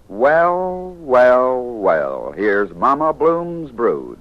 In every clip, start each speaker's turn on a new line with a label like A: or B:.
A: Well, well, well, here's Mama Bloom's brood.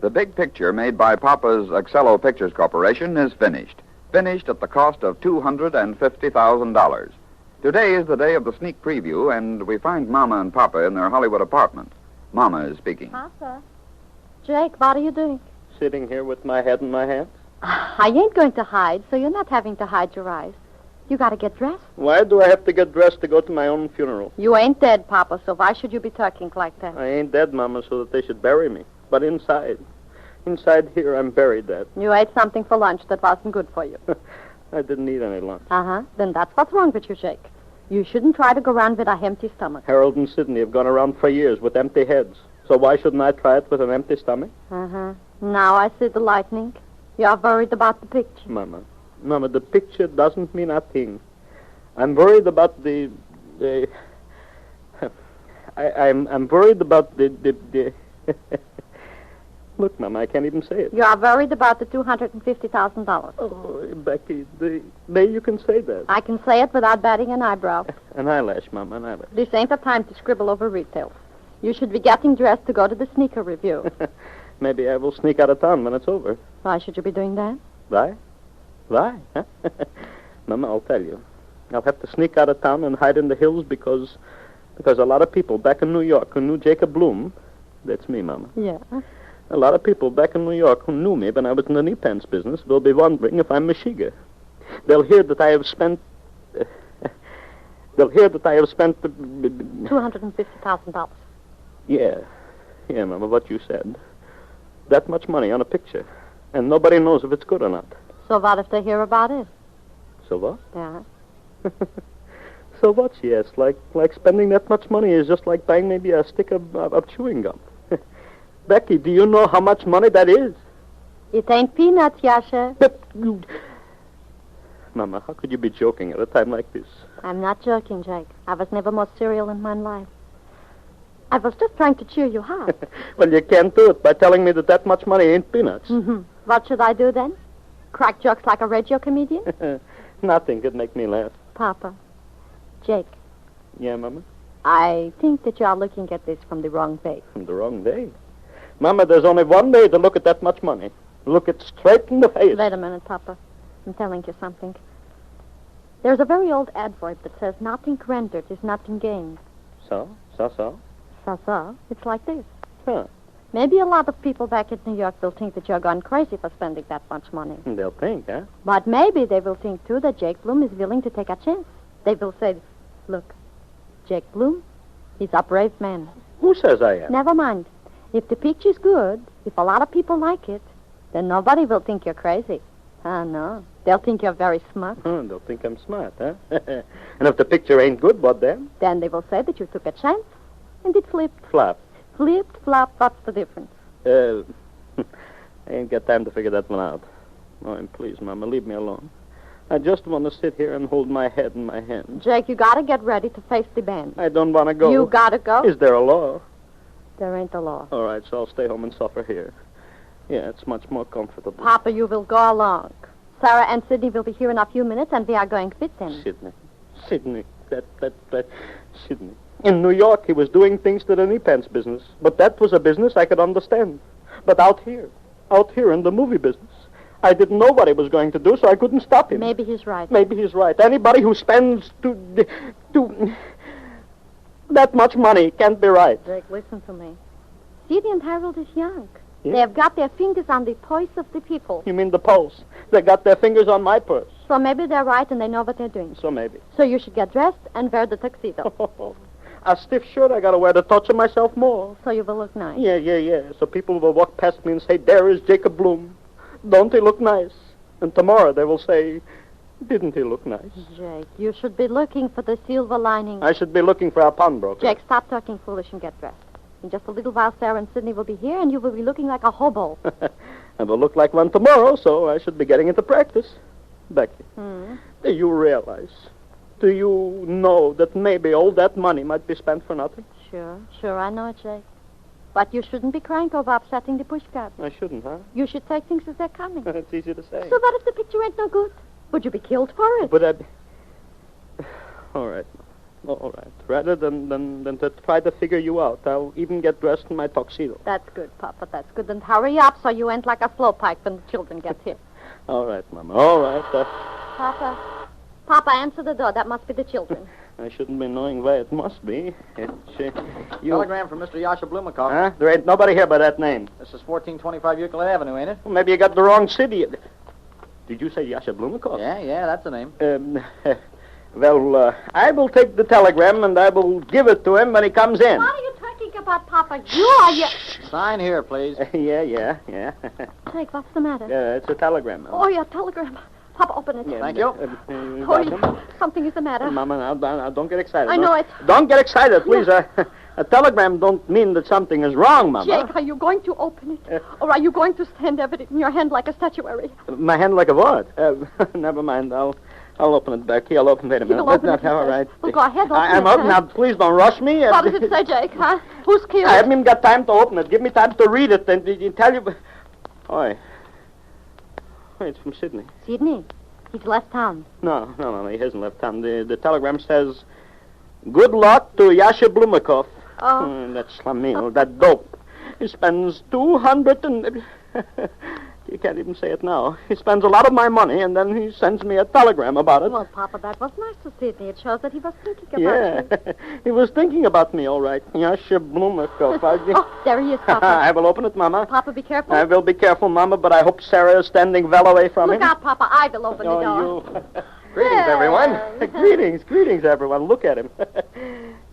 A: The big picture made by Papa's Excello Pictures Corporation is finished. Finished at the cost of $250,000. Today is the day of the sneak preview, and we find Mama and Papa in their Hollywood apartment. Mama is speaking.
B: Papa. Jake, what are you doing?
C: Sitting here with my head in my hands.
B: I ain't going to hide, so you're not having to hide your eyes. You got to get dressed.
C: Why do I have to get dressed to go to my own funeral?
B: You ain't dead, Papa, so why should you be talking like that?
C: I ain't dead, Mama, so that they should bury me. But inside here, I'm buried dead.
B: You ate something for lunch that wasn't good for you.
C: I didn't eat any lunch.
B: Uh-huh. Then that's what's wrong with you, Jake. You shouldn't try to go around with a empty stomach.
C: Harold and Sidney have gone around for years with empty heads. So why shouldn't I try it with an empty stomach?
B: Uh-huh. Now I see the lightning. You're worried about the picture.
C: Mama, the picture doesn't mean a thing. I'm worried about I'm worried about the Look, Mama, I can't even say it.
B: You are worried about the $250,000.
C: Oh, Becky, there you can say that.
B: I can say it without batting an eyebrow.
C: An eyelash, Mama, an eyelash.
B: This ain't the time to scribble over retail. You should be getting dressed to go to the sneaker review.
C: Maybe I will sneak out of town when it's over.
B: Why should you be doing that?
C: Why? Why? Huh? Mama, I'll tell you. I'll have to sneak out of town and hide in the hills because a lot of people back in New York who knew Jacob Bloom, that's me, Mama.
B: Yeah.
C: A lot of people back in New York who knew me when I was in the knee pants business will be wondering if I'm Meshiga. They'll hear that I have spent...
B: $250,000.
C: Yeah, Mama, what you said. That much money on a picture. And nobody knows if it's good or not.
B: So what if they hear about it?
C: So what?
B: Yeah.
C: So what, she asked. Like spending that much money is just like buying maybe a stick of chewing gum. Becky, do you know how much money that is?
B: It ain't peanuts, Yasha.
C: But you... Mama, how could you be joking at a time like this?
B: I'm not joking, Jake. I was never more serial in my life. I was just trying to cheer you up.
C: Well, you can't do it by telling me that much money ain't peanuts.
B: Mm-hmm. What should I do then? Crack jokes like a radio comedian?
C: Nothing could make me laugh.
B: Papa. Jake.
C: Yeah, Mama?
B: I think that you are looking at this from the wrong way.
C: From the wrong way? Mama, there's only one way to look at that much money. Look it straight in the face.
B: Wait a minute, Papa. I'm telling you something. There's a very old adverb that says nothing rendered is nothing gained.
C: So?
B: So. It's like this.
C: Huh.
B: Maybe a lot of people back in New York will think that you're gone crazy for spending that much money.
C: They'll think, huh?
B: But maybe they will think, too, that Jake Bloom is willing to take a chance. They will say, look, Jake Bloom, he's a brave man.
C: Who says I am?
B: Never mind. If the picture's good, if a lot of people like it, then nobody will think you're crazy. No. They'll think you're very smart.
C: They'll think I'm smart, huh? And if the picture ain't good, what then?
B: Then they will say that you took a chance, and it flipped.
C: Flop.
B: Flipped, flop, what's the difference?
C: I ain't got time to figure that one out. Oh, and please, Mama, leave me alone. I just want to sit here and hold my head in my hands.
B: Jake, you gotta get ready to face the band.
C: I don't want to go.
B: You gotta go.
C: Is there a law?
B: There ain't a law.
C: All right, so I'll stay home and suffer here. Yeah, it's much more comfortable.
B: Papa, you will go along. Sarah and Sidney will be here in a few minutes, and we are going fit in.
C: Sidney. That Sidney. In New York, he was doing things to the knee pants business. But that was a business I could understand. But out here in the movie business, I didn't know what he was going to do, so I couldn't stop him.
B: Maybe he's right.
C: Maybe he's right. Anybody who spends that much money can't be right.
B: Jake, listen to me. Sidney and Harold is young.
C: Yeah?
B: They have got their fingers on the pulse of the people.
C: You mean the pulse? They got their fingers on my purse.
B: So maybe they're right and they know what they're doing.
C: So maybe.
B: So you should get dressed and wear the tuxedo.
C: A stiff shirt, I gotta wear to torture myself more.
B: So you will look nice.
C: Yeah. So people will walk past me and say, there is Jacob Bloom. Don't he look nice? And tomorrow they will say, didn't he look nice?
B: Jake, you should be looking for the silver lining.
C: I should be looking for a pawnbroker.
B: Jake, stop talking foolish and get dressed. In just a little while, Sarah and Sidney will be here, and you will be looking like a hobo.
C: I will look like one tomorrow, so I should be getting into practice. Becky, do you realize, do you know that maybe all that money might be spent for nothing?
B: Sure, I know it, Jake. But you shouldn't be crying over upsetting the push cart.
C: I shouldn't, huh?
B: You should take things as they're coming.
C: It's easy to say.
B: So what if the picture ain't no good? Would you be killed for it?
C: Would I be... All right. Rather than to try to figure you out, I'll even get dressed in my tuxedo.
B: That's good, Papa, that's good. And hurry up so you ain't like a slowpike when the children get here.
C: All right, Mama, all right.
B: Papa, answer the door. That must be the children.
C: I shouldn't be knowing where it must be.
D: Telegram from Mr. Yasha Blumenkoff.
C: Huh? There ain't nobody here by that name.
D: This is 1425 Euclid Avenue, ain't it?
C: Well, maybe you got the wrong city. Did you say Yasha Blumenkoff?
D: Yeah, that's the name.
C: Well, I will take the telegram and I will give it to him when he comes in.
B: What are you talking about, Papa? You are you...
D: Sign here, please.
C: Yeah.
B: Jake, what's the matter?
C: It's a telegram.
B: Oh, your telegram. Papa, open it.
C: Yeah,
D: Thank you.
B: Something is the matter.
C: Mama, now don't get excited.
B: I know it.
C: Don't get excited, please. A telegram don't mean that something is wrong, Mama.
B: Jake, are you going to open it? Or are you going to stand everything in your hand like a statuary?
C: My hand like a what? Never mind. I'll open it, Becky. I'll open it. Wait a minute.
B: You'll open it.
C: All right.
B: Well, go ahead.
C: I'm open now. Please don't rush me.
B: What does it say, Jake, huh? Who's killed?
C: I haven't even got time to open it. Give me time to read it and tell you... Oi, it's from Sidney.
B: Sidney? He's left town.
C: No, he hasn't left town. The telegram says, good luck to Yasha Blumenkoff.
B: Oh.
C: That Schlemiel, that dope. He spends 200 and... You can't even say it now. He spends a lot of my money, and then he sends me a telegram about it.
B: Well, Papa, that was nice of Sidney. It shows that he was thinking about you.
C: Yeah, he was thinking about me, all right. Yasha Blumenkoff.
B: Oh, there he is, Papa.
C: I will open it, Mama.
B: Papa, be careful.
C: I will be careful, Mama, but I hope Sarah is standing well away from him.
B: Look out, Papa. I will open the door.
C: You...
D: Greetings, everyone.
C: Greetings, everyone. Look at him.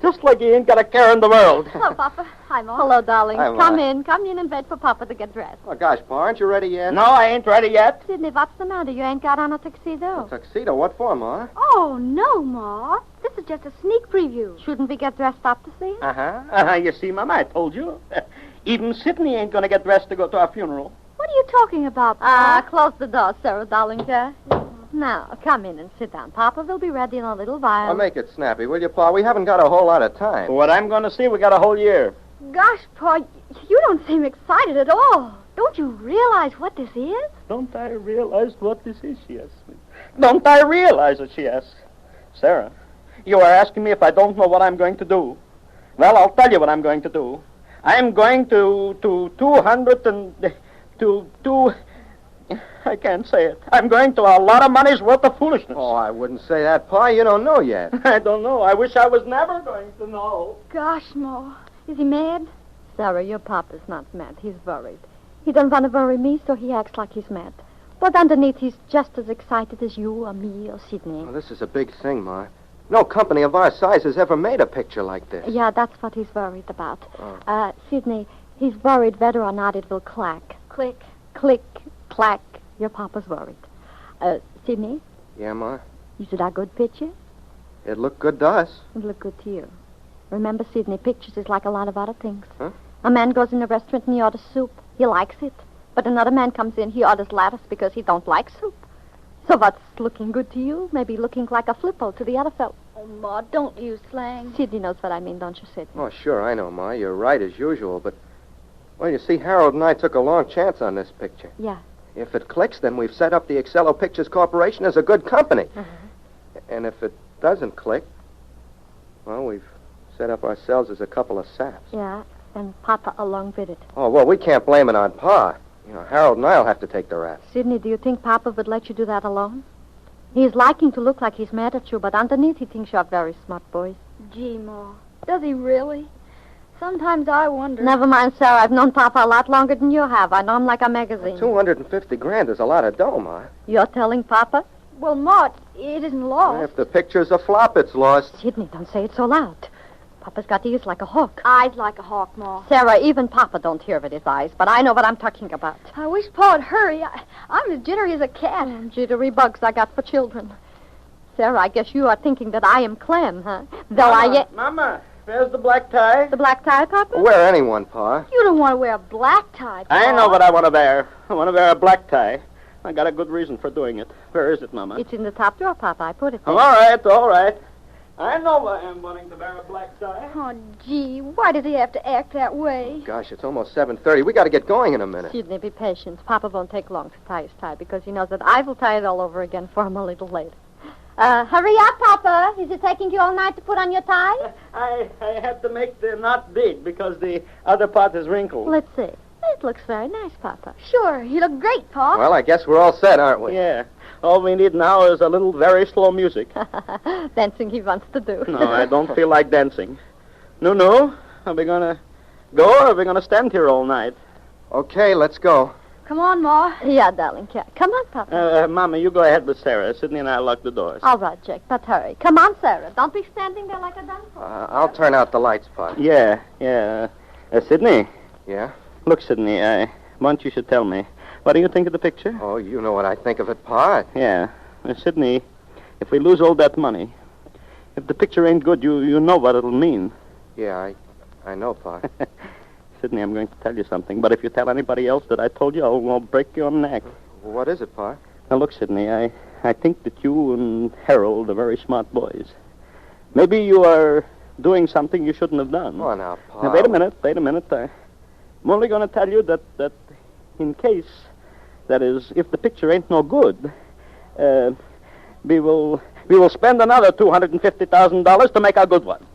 C: Just like he ain't got a care in the world.
B: Hello, Papa. Hi, Ma. Hello, darling.
D: Hi, Ma.
B: Come in and wait for Papa to get dressed.
D: Oh, gosh, Pa, aren't you ready yet?
C: No, I ain't ready yet.
B: Sidney, what's the matter? You ain't got on a tuxedo.
D: A tuxedo? What for, Ma?
B: Oh, no, Ma. This is just a sneak preview. Shouldn't we get dressed up to see it?
C: You see, Mama, I told you. Even Sidney ain't going to get dressed to go to our funeral.
B: What are you talking about, Pa? Close the door, Sarah, darling. Now, come in and sit down. Papa will be ready in a little while.
D: I'll make it snappy, will you, Pa? We haven't got a whole lot of time.
C: What I'm going to see, we got a whole year.
B: Gosh, Pa, you don't seem excited at all. Don't you realize what this is?
C: Don't I realize what this is, she asks me. Don't I realize it, she asks. Sarah, you are asking me if I don't know what I'm going to do. Well, I'll tell you what I'm going to do. I'm going to 200 and... to I can't say it. I'm going to a lot of money's worth of foolishness.
D: Oh, I wouldn't say that, Pa. You don't know yet.
C: I don't know. I wish I was never going to know.
B: Gosh, Ma. Is he mad? Sarah, your Papa's not mad. He's worried. He don't want to worry me, so he acts like he's mad. But underneath, he's just as excited as you or me or Sidney.
D: Well, this is a big thing, Ma. No company of our size has ever made a picture like this.
B: Yeah, that's what he's worried about. Sidney, he's worried whether or not it will clack. Click. Click, clack. Your Papa's worried. Sidney?
D: Yeah, Ma?
B: Is it a good picture?
D: It looked good to us.
B: It looked good to you. Remember, Sidney, pictures is like a lot of other things.
D: Huh?
B: A man goes in a restaurant and he orders soup. He likes it. But another man comes in, he orders lettuce because he don't like soup. So what's looking good to you? Maybe looking like a flippo to the other fellow. Oh, Ma, don't use slang. Sidney knows what I mean, don't you, Sidney?
D: Oh, sure, I know, Ma. You're right as usual, but Well, you see, Harold and I took a long chance on this picture.
B: Yeah.
D: If it clicks, then we've set up the Excello Pictures Corporation as a good company.
B: Uh-huh.
D: And if it doesn't click, well, we've set up ourselves as a couple of saps.
B: Yeah, and Papa along with it.
D: Oh, well, we can't blame it on Pa. You know, Harold and I'll have to take the rap.
B: Sidney, do you think Papa would let you do that alone? He's liking to look like he's mad at you, but underneath he thinks you're very smart boys.
E: Gee, Ma, does he really? Sometimes I wonder.
B: Never mind, Sarah. I've known Papa a lot longer than you have. I know him like a magazine.
D: $250,000 is a lot of dough, Ma.
B: You're telling Papa?
E: Well, Ma, it isn't lost.
D: If the picture's a flop, it's lost.
B: Sidney, don't say it so loud. Papa's got ears like a hawk.
E: Eyes like a hawk, Ma.
B: Sarah, even Papa don't hear with his eyes, but I know what I'm talking about.
E: I wish Pa'd hurry. I'm as jittery as a cat.
B: Jittery bugs I got for children. Sarah, I guess you are thinking that I am Clem, huh? Though
C: Mama, where's the black tie?
B: The black tie, Papa?
D: Wear anyone, Pa.
E: You don't want to wear a black tie, Pa.
C: I know what I want to wear. I want to wear a black tie. I got a good reason for doing it. Where is it, Mama?
B: It's in the top drawer, Papa. I put it there.
C: All right. I know why I'm wanting to wear a black tie.
E: Oh, gee, why does he have to act that way?
D: Gosh, it's almost 7:30. We got to get going in a minute.
B: Sidney, be patient. Papa won't take long to tie his tie because he knows that I will tie it all over again for him a little later. Hurry up, Papa. Is it taking you all night to put on your tie?
C: I had to make the knot big because the other part is wrinkled.
B: Let's see. It looks very nice, Papa.
E: Sure, you look great, Pa.
D: Well, I guess we're all set, aren't we?
C: Yeah. All we need now is a little very slow music.
B: Dancing he wants to do.
C: No, I don't feel like dancing. No. Are we going to go or are we going to stand here all night?
D: Okay, let's go.
E: Come on, Ma.
B: Yeah, darling. Come on, Papa.
C: Mama, you go ahead with Sarah. Sidney and I lock the doors.
B: All right, Jack, but hurry. Come on, Sarah. Don't be standing there like a dumb.
D: I'll turn out the lights, Pa.
C: Yeah. Sidney.
D: Yeah?
C: Look, Sidney, once you should tell me. What do you think of the picture?
D: Oh, you know what I think of it, Pa.
C: Yeah. Sidney, if we lose all that money, if the picture ain't good, you know what it'll mean.
D: Yeah, I know, Pa.
C: Sidney, I'm going to tell you something, but if you tell anybody else that I told you, I'll break your neck.
D: What is it, Pa?
C: Now, look, Sidney, I think that you and Harold are very smart boys. Maybe you are doing something you shouldn't have done.
D: Oh, now, Pa.
C: Now, wait a minute. I'm only going to tell you that in case, that is, if the picture ain't no good, we will spend another $250,000 to make a good one.